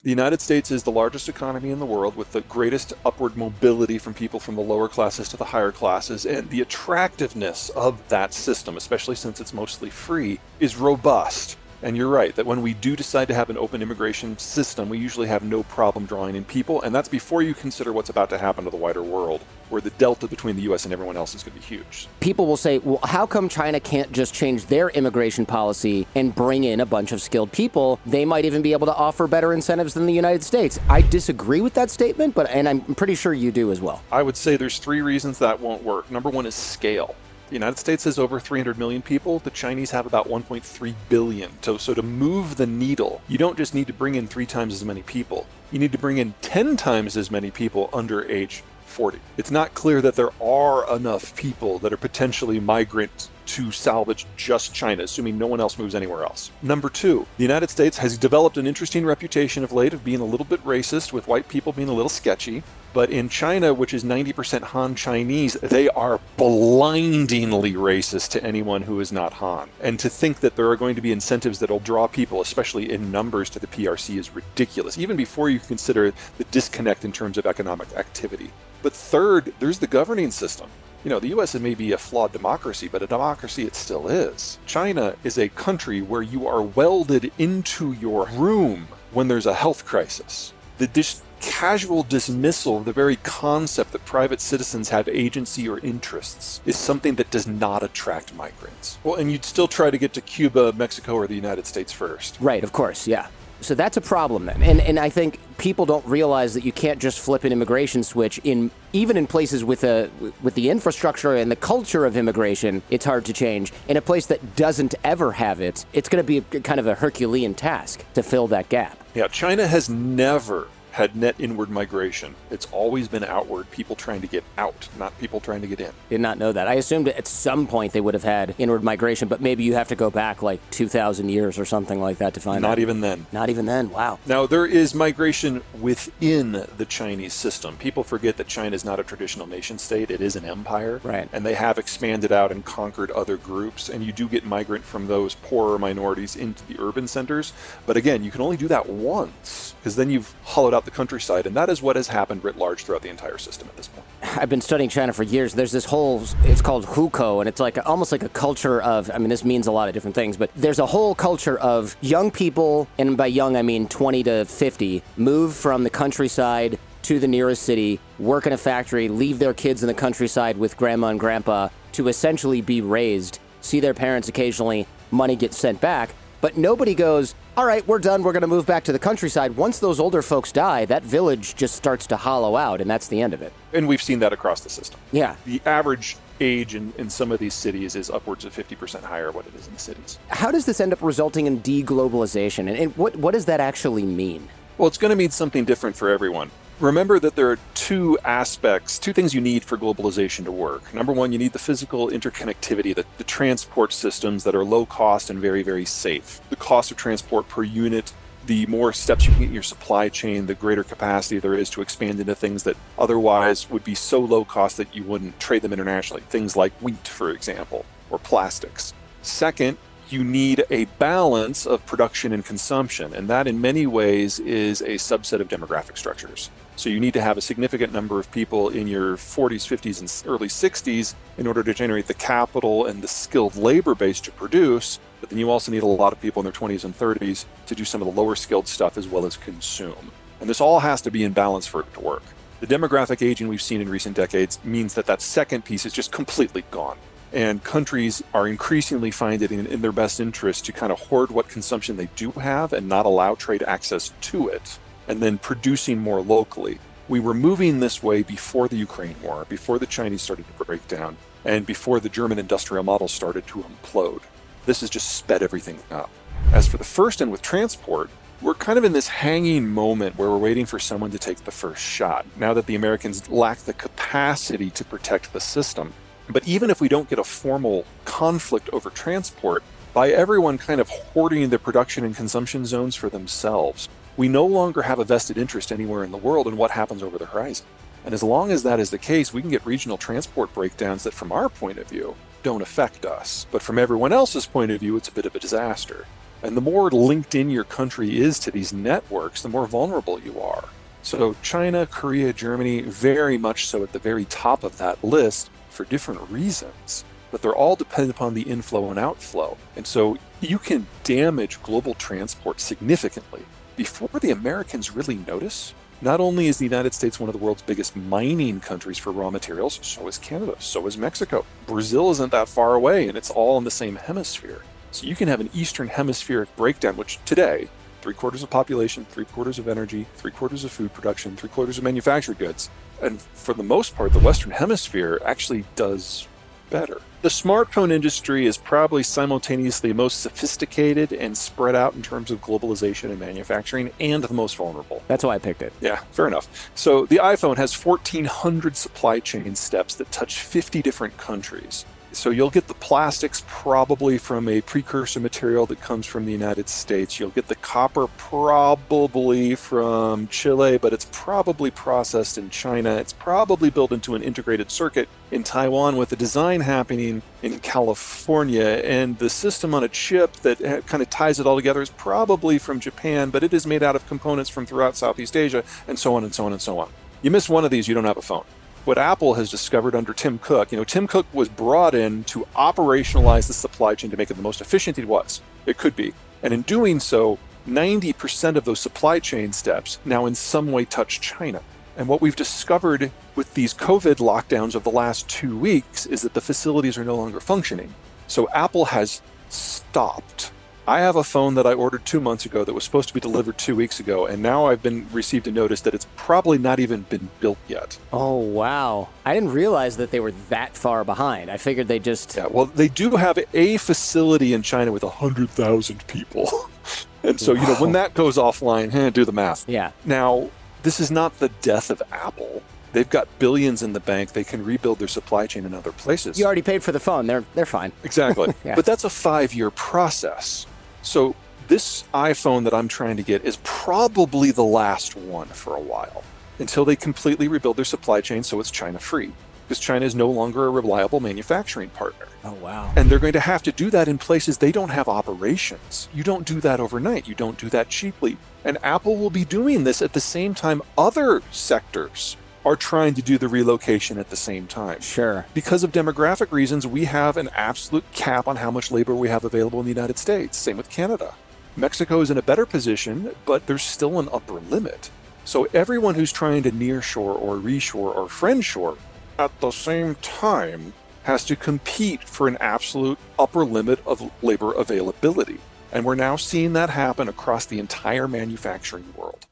The United States is the largest economy in the world with the greatest upward mobility from people from the lower classes to the higher classes, and the attractiveness of that system, especially since it's mostly free, is robust. And you're right that when we do decide to have an open immigration system, we usually have no problem drawing in people, and that's before you consider what's about to happen to the wider world, where the delta between the US and everyone else is going to be huge. People will say, well, how come China can't just change their immigration policy and bring in a bunch of skilled people? They might even be able to offer better incentives than the United States. I disagree with that statement, and I'm pretty sure you do as well. I would say there's three reasons that won't work. Number one is scale. The United States has over 300 million people. The Chinese have about 1.3 billion. So to move the needle, you don't just need to bring in 3 times as many people. You need to bring in 10 times as many people under age 40. It's not clear that there are enough people that are potentially migrants to salvage just China, assuming no one else moves anywhere else. Number two, the United States has developed an interesting reputation of late of being a little bit racist, with white people being a little sketchy. But in China, which is 90% Han Chinese, they are blindingly racist to anyone who is not Han. And to think that there are going to be incentives that will draw people, especially in numbers, to the PRC is ridiculous, even before you consider the disconnect in terms of economic activity. But third, there's the governing system. You know, the US may be a flawed democracy, but a democracy it still is. China is a country where you are welded into your room when there's a health crisis. The casual dismissal of the very concept that private citizens have agency or interests is something that does not attract migrants. Well, and you'd still try to get to Cuba, Mexico, or the United States first. Right, of course, yeah. So that's a problem then. And I think people don't realize that you can't just flip an immigration switch even in places with the infrastructure and the culture of immigration. It's hard to change. In a place that doesn't ever have it, it's going to be kind of a Herculean task to fill that gap. Yeah, China has never had net inward migration. It's always been outward, people trying to get out, not people trying to get in. Did not know that. I assumed at some point they would have had inward migration, but maybe you have to go back like 2,000 years or something like that to find Not that. even then. Not even then. Wow. Now, there is migration within the Chinese system. People forget that China is not a traditional nation state. It is an empire. Right. And they have expanded out and conquered other groups. And you do get migrant from those poorer minorities into the urban centers. But again, you can only do that once, because then you've hollowed out the countryside. And that is what has happened writ large throughout the entire system at this point. I've been studying China for years. There's this whole, it's called hukou, and it's like almost like a culture of, I mean, this means a lot of different things, but there's a whole culture of young people, and by young I mean 20 to 50, move from the countryside to the nearest city, work in a factory, leave their kids in the countryside with grandma and grandpa to essentially be raised, see their parents occasionally, money gets sent back, but nobody goes, all right, we're done, we're going to move back to the countryside. Once those older folks die, that village just starts to hollow out, and that's the end of it. And we've seen that across the system. Yeah. The average age in some of these cities is upwards of 50% higher what it is in the cities. How does this end up resulting in deglobalization? And what does that actually mean? Well, it's going to mean something different for everyone. Remember that there are two things you need for globalization to work. Number one, you need the physical interconnectivity, the transport systems that are low cost and very, very safe. The cost of transport per unit, the more steps you can get in your supply chain, the greater capacity there is to expand into things that otherwise would be so low cost that you wouldn't trade them internationally. Things like wheat, for example, or plastics. Second, you need a balance of production and consumption, and that in many ways is a subset of demographic structures. So you need to have a significant number of people in your 40s, 50s, and early 60s in order to generate the capital and the skilled labor base to produce, but then you also need a lot of people in their 20s and 30s to do some of the lower skilled stuff as well as consume. And this all has to be in balance for it to work. The demographic aging we've seen in recent decades means that second piece is just completely gone. And countries are increasingly finding it in their best interest to kind of hoard what consumption they do have and not allow trade access to it, and then producing more locally. We were moving this way before the Ukraine war, before the Chinese started to break down, and before the German industrial model started to implode. This has just sped everything up. As for the first end with transport, we're kind of in this hanging moment where we're waiting for someone to take the first shot, now that the Americans lack the capacity to protect the system. But even if we don't get a formal conflict over transport, by everyone kind of hoarding the production and consumption zones for themselves, we no longer have a vested interest anywhere in the world in what happens over the horizon. And as long as that is the case, we can get regional transport breakdowns that from our point of view don't affect us. But from everyone else's point of view, it's a bit of a disaster. And the more linked in your country is to these networks, the more vulnerable you are. So China, Korea, Germany, very much so at the very top of that list for different reasons. But they're all dependent upon the inflow and outflow. And so you can damage global transport significantly before the Americans really notice. Not only is the United States one of the world's biggest mining countries for raw materials, so is Canada, so is Mexico. Brazil isn't that far away, and it's all in the same hemisphere. So you can have an Eastern Hemispheric breakdown, which today, 3/4 of population, 3/4 of energy, 3/4 of food production, 3/4 of manufactured goods. And for the most part, the Western Hemisphere actually does better. The smartphone industry is probably simultaneously the most sophisticated and spread out in terms of globalization and manufacturing, and the most vulnerable. That's why I picked it. Yeah, fair enough. So the iPhone has 1,400 supply chain steps that touch 50 different countries. So you'll get the plastics probably from a precursor material that comes from the United States. You'll get the copper probably from Chile, but it's probably processed in China. It's probably built into an integrated circuit in Taiwan, with the design happening in California. And the system on a chip that kind of ties it all together is probably from Japan, but it is made out of components from throughout Southeast Asia, and so on and so on and so on. You miss one of these, you don't have a phone. What Apple has discovered under Tim Cook, Tim Cook was brought in to operationalize the supply chain to make it the most efficient it could be. And in doing so, 90% of those supply chain steps now in some way touch China. And what we've discovered with these COVID lockdowns of the last 2 weeks is that the facilities are no longer functioning. So Apple has stopped. I have a phone that I ordered 2 months ago that was supposed to be delivered 2 weeks ago, and now I've received a notice that it's probably not even been built yet. Oh, wow. I didn't realize that they were that far behind. I figured they just... Yeah, well, they do have a facility in China with 100,000 people. And so, when that goes offline, do the math. Yeah. Now, this is not the death of Apple. They've got billions in the bank. They can rebuild their supply chain in other places. You already paid for the phone. They're fine. Exactly. Yeah. But that's a 5-year process. So this iPhone that I'm trying to get is probably the last one for a while, until they completely rebuild their supply chain so it's China-free, because China is no longer a reliable manufacturing partner. Oh, wow. And they're going to have to do that in places they don't have operations. You don't do that overnight. You don't do that cheaply. And Apple will be doing this at the same time other sectors are trying to do the relocation at the same time. Sure. Because of demographic reasons, we have an absolute cap on how much labor we have available in the United States. Same with Canada. Mexico is in a better position, but there's still an upper limit. So everyone who's trying to nearshore or reshore or friendshore at the same time has to compete for an absolute upper limit of labor availability. And we're now seeing that happen across the entire manufacturing world.